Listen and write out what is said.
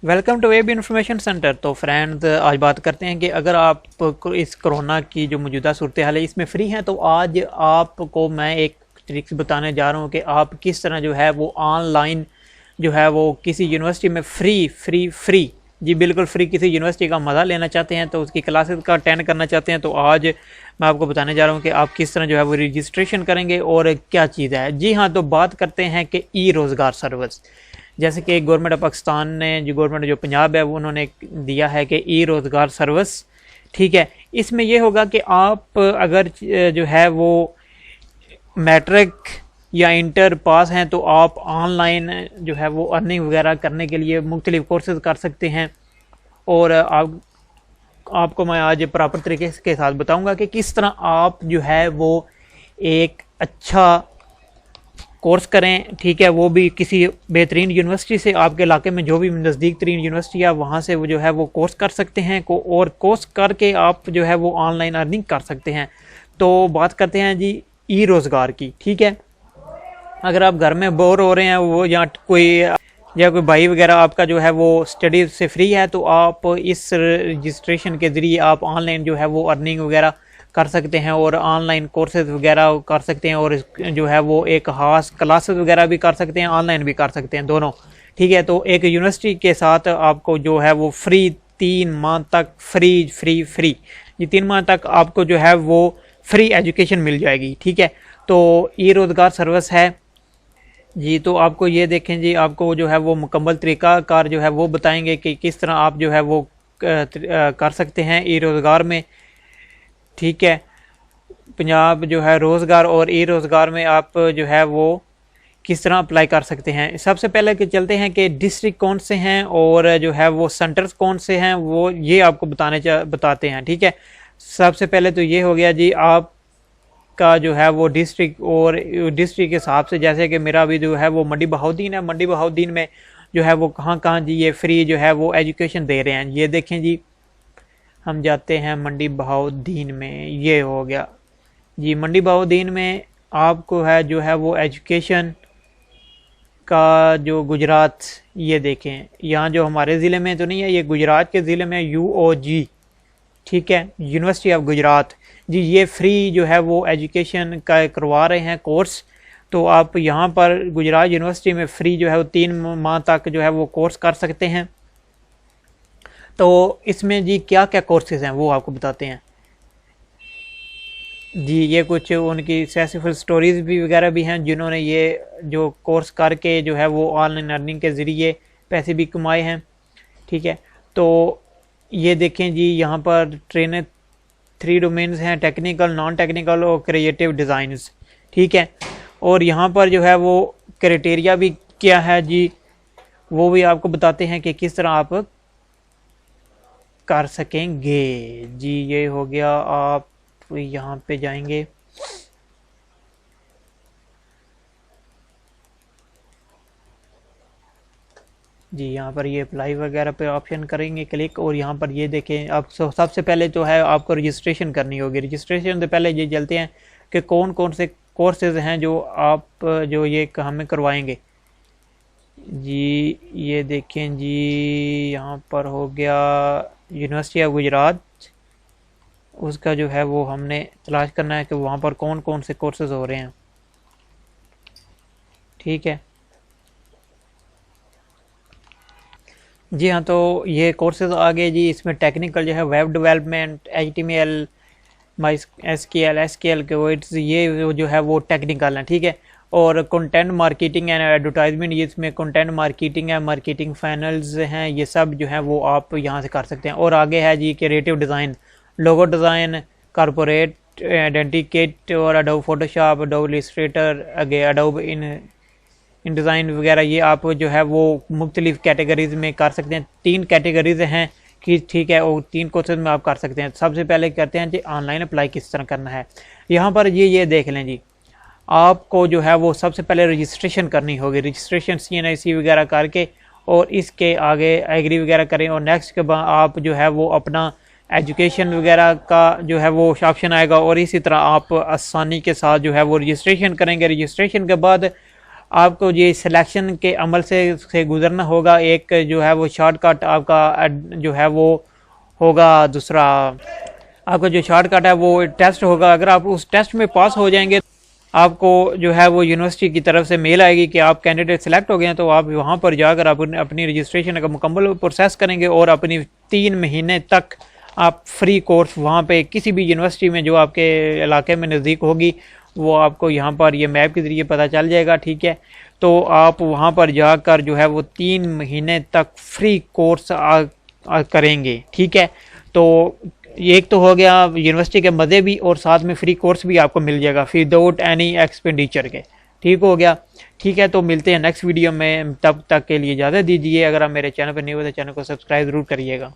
Welcome to web information center. تو friends, آج بات کرتے ہیں کہ اگر آپ اس کرونا کی جو موجودہ صورتحال ہے اس میں فری ہیں، تو آج آپ کو میں ایک ٹرکس بتانے جا رہا ہوں کہ آپ کس طرح جو ہے وہ آن لائن جو ہے وہ کسی یونیورسٹی میں فری جی بالکل فری کسی یونیورسٹی کا مزہ لینا چاہتے ہیں، تو اس کی کلاسز کا اٹینڈ کرنا چاہتے ہیں، تو آج میں آپ کو بتانے جا رہا ہوں کہ آپ کس طرح جو ہے وہ رجسٹریشن کریں گے اور کیا چیز ہے۔ جی ہاں، تو بات کرتے ہیں کہ ای روزگار سروس، جیسے کہ گورنمنٹ آف پاکستان نے گورنمنٹ جو پنجاب ہے انہوں نے دیا ہے کہ ای روزگار سروس، ٹھیک ہے۔ اس میں یہ ہوگا کہ آپ اگر جو ہے وہ میٹرک یا انٹر پاس ہیں تو آپ آن لائن جو ہے وہ ارننگ وغیرہ کرنے کے لیے مختلف کورسز کر سکتے ہیں، اور آپ کو میں آج پراپر طریقے کے ساتھ بتاؤں گا کہ کس طرح آپ جو ہے وہ ایک اچھا کورس کریں، ٹھیک ہے، وہ بھی کسی بہترین یونیورسٹی سے، آپ کے علاقے میں جو بھی نزدیک ترین یونیورسٹی ہے وہاں سے وہ جو ہے وہ کورس کر سکتے ہیں، اور کورس کر کے آپ جو ہے وہ آن لائن ارننگ کر سکتے ہیں۔ تو بات کرتے ہیں جی ای روزگار کی، ٹھیک ہے۔ اگر آپ گھر میں بور ہو رہے ہیں وہ یا کوئی بھائی وغیرہ آپ کا جو ہے وہ اسٹڈیز سے فری ہے، تو آپ اس رجسٹریشن کے ذریعے آپ آن لائن جو ہے وہ ارننگ وغیرہ کر سکتے ہیں اور آن لائن کورسز وغیرہ کر سکتے ہیں، اور جو ہے وہ ایک خاص کلاسز وغیرہ بھی کر سکتے ہیں، آن لائن بھی کر سکتے ہیں، دونوں، ٹھیک ہے۔ تو ایک یونیورسٹی کے ساتھ آپ کو جو ہے وہ فری 3 ماہ تک فری یہ 3 ماہ تک آپ کو جو ہے وہ فری ایجوکیشن مل جائے گی، ٹھیک ہے۔ تو ای روزگار سروس ہے جی، تو آپ کو یہ دیکھیں جی، آپ کو جو ہے وہ مکمل طریقہ کار جو ہے وہ بتائیں گے کہ کس طرح آپ جو ہے وہ کر سکتے ہیں ای روزگار میں، ٹھیک ہے۔ پنجاب جو ہے روزگار اور ای روزگار میں آپ جو ہے وہ کس طرح اپلائی کر سکتے ہیں۔ سب سے پہلے کہ چلتے ہیں کہ ڈسٹرکٹ کون سے ہیں اور جو ہے وہ سینٹرز کون سے ہیں، وہ یہ آپ کو بتاتے ہیں، ٹھیک ہے۔ سب سے پہلے تو یہ ہو گیا جی آپ کا جو ہے وہ ڈسٹرکٹ، اور ڈسٹرکٹ کے حساب سے جیسے کہ میرا بھی جو ہے وہ منڈی بہاؤالدین ہے، منڈی بہاؤالدین میں جو ہے وہ کہاں جی یہ فری جو ہے وہ ایجوکیشن دے رہے ہیں، یہ دیکھیں جی، ہم جاتے ہیں منڈی بہاؤالدین میں، یہ ہو گیا جی منڈی بہاؤالدین میں آپ کو ہے جو ہے وہ ایجوکیشن کا جو گجرات، یہ دیکھیں یہاں جو ہمارے ضلع میں تو نہیں ہے، یہ گجرات کے ضلع میں UOG، ٹھیک ہے، یونیورسٹی آف گجرات جی، یہ فری جو ہے وہ ایجوکیشن کا کروا رہے ہیں کورس۔ تو آپ یہاں پر گجرات یونیورسٹی میں فری جو ہے وہ 3 ماہ تک جو ہے وہ کورس کر سکتے ہیں۔ تو اس میں جی کیا کورسز ہیں وہ آپ کو بتاتے ہیں جی، یہ کچھ ان کی سکسیسفل سٹوریز بھی وغیرہ بھی ہیں جنہوں نے یہ جو کورس کر کے جو ہے وہ آن لائن ارننگ کے ذریعے پیسے بھی کمائے ہیں، ٹھیک ہے۔ تو یہ دیکھیں جی، یہاں پر 3 ڈومینز ہیں، ٹیکنیکل، نان ٹیکنیکل اور کریٹیو ڈیزائنز، ٹھیک ہے۔ اور یہاں پر جو ہے وہ کرائٹیریا بھی کیا ہے جی، وہ بھی آپ کو بتاتے ہیں کہ کس طرح آپ کر سکیں گے جی۔ یہ ہو گیا، آپ یہاں پہ جائیں گے جی، یہاں پر یہ اپلائی وغیرہ پہ آپشن کریں گے کلک، اور یہاں پر یہ دیکھیں آپ سب سے پہلے جو ہے آپ کو رجسٹریشن کرنی ہوگی۔ رجسٹریشن سے پہلے یہ چلتے ہیں کہ کون سے کورسز ہیں جو آپ جو یہ ہمیں کروائیں گے جی۔ یہ دیکھیں جی، یہاں پر ہو گیا یونیورسٹی آف گجرات، اس کا جو ہے وہ ہم نے تلاش کرنا ہے کہ وہاں پر کون سے کورسز ہو رہے ہیں، ٹھیک ہے جی ہاں۔ تو یہ کورسز آگے جی، اس میں ٹیکنیکل جو ہے ویب ڈیولپمنٹ، HTML، SQL کے ورڈز، یہ جو ہے وہ ٹیکنیکل ہیں، ٹھیک ہے۔ اور کنٹینٹ مارکیٹنگ اینڈ ایڈورٹائزمنٹ، یہ اس میں کنٹینٹ مارکیٹنگ ہے، مارکیٹنگ فائنلز ہیں، یہ سب جو ہیں وہ آپ یہاں سے کر سکتے ہیں۔ اور آگے ہے جی کریٹیو ڈیزائن، لوگو ڈیزائن، کارپوریٹ آئیڈینٹی کٹ، اور اڈوب فوٹوشاپ، اڈوب السٹریٹر، اڈوب ان ڈیزائن وغیرہ، یہ آپ جو ہے وہ مختلف کیٹیگریز میں کر سکتے ہیں۔ 3 کیٹیگریز ہیں کہ ٹھیک ہے، اور 3 کورسز میں آپ کر سکتے ہیں۔ سب سے پہلے کرتے ہیں جی آن لائن اپلائی کس طرح کرنا ہے۔ یہاں پر یہ دیکھ لیں جی، آپ کو جو ہے وہ سب سے پہلے رجسٹریشن کرنی ہوگی، رجسٹریشن CNIC وغیرہ کر کے، اور اس کے آگے ایگری وغیرہ کریں، اور نیکسٹ کے بعد آپ جو ہے وہ اپنا ایجوکیشن وغیرہ کا جو ہے وہ آپشن آئے گا، اور اسی طرح آپ آسانی کے ساتھ جو ہے وہ رجسٹریشن کریں گے۔ رجسٹریشن کے بعد آپ کو یہ سلیکشن کے عمل سے گزرنا ہوگا. ایک جو ہے وہ شارٹ کٹ آپ کا جو ہے وہ ہوگا, دوسرا آپ کا جو شارٹ کٹ ہے وہ ٹیسٹ ہوگا. اگر آپ اس ٹیسٹ میں پاس ہو جائیں گے آپ کو جو ہے وہ یونیورسٹی کی طرف سے میل آئے گی کہ آپ کینڈیڈیٹ سلیکٹ ہو گئے ہیں, تو آپ وہاں پر جا کر اپنی رجسٹریشن کا مکمل پروسیس کریں گے اور اپنی 3 مہینے تک آپ فری کورس وہاں پہ کسی بھی یونیورسٹی میں جو آپ کے علاقے میں نزدیک ہوگی وہ آپ کو یہاں پر یہ میپ کے ذریعے پتہ چل جائے گا. ٹھیک ہے, تو آپ وہاں پر جا کر جو ہے وہ 3 مہینے تک فری کورس کریں گے. ٹھیک ہے, تو ایک تو ہو گیا یونیورسٹی کے مزے بھی, اور ساتھ میں فری کورس بھی آپ کو مل جائے گا وداؤٹ اینی ایکسپینڈیچر کے. ٹھیک ہو گیا. ٹھیک ہے, تو ملتے ہیں نیکسٹ ویڈیو میں, تب تک کے لیے اجازت دیجیے. اگر آپ میرے چینل پر نہیں ہو تو چینل کو سبسکرائب ضرور کریے گا.